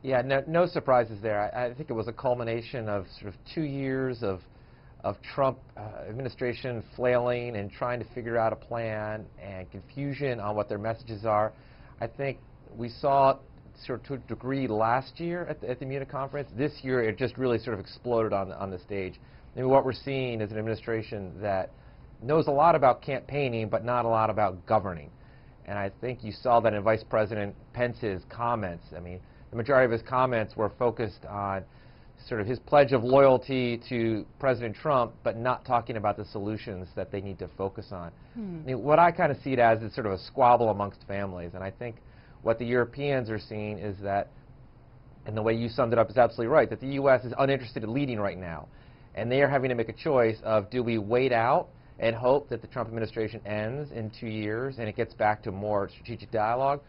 Yeah, no surprises there. I think it was a culmination of sort of 2 years of Trump administration flailing and trying to figure out a plan and confusion on what their messages are. I think we saw sort of to a degree last year at the Munich conference. This year, it just really sort of exploded on the stage. I mean, what we're seeing is an administration that knows a lot about campaigning, but not a lot about governing. And I think you saw that in Vice President Pence's comments. I mean, the majority of his comments were focused on sort of his pledge of loyalty to President Trump, but not talking about the solutions that they need to focus on. I mean, what I kind of see it as is sort of a squabble amongst families. And I think what the Europeans are seeing is that, and the way you summed it up is absolutely right, that the U.S. is uninterested in leading right now. And they are having to make a choice of, do we wait out and hope that the Trump administration ends in 2 years and it gets back to more strategic dialogue,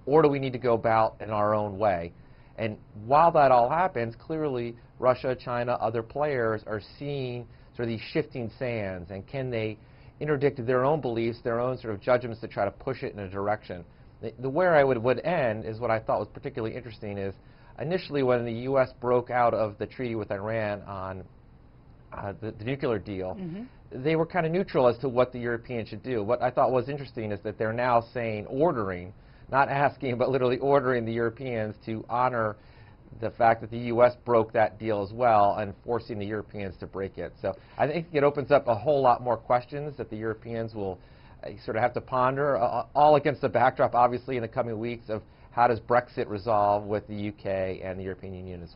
or do we need to go about in our own way? And while that all happens, clearly Russia, China, other players are seeing sort of these shifting sands, and can they interdict their own beliefs, their own sort of judgments to try to push it in a direction? Where I would end is what I thought was particularly interesting is initially when the U.S. broke out of the treaty with Iran on the nuclear deal, they were kind of neutral as to what the Europeans should do. What I thought was interesting is that they're now saying, ordering, not asking, but literally ordering the Europeans to honor the fact that the U.S. broke that deal as well and forcing the Europeans to break it. So I think it opens up a whole lot more questions that the Europeans will sort of have to ponder, all against the backdrop, obviously, in the coming weeks of how does Brexit resolve with the UK and the European Union as well.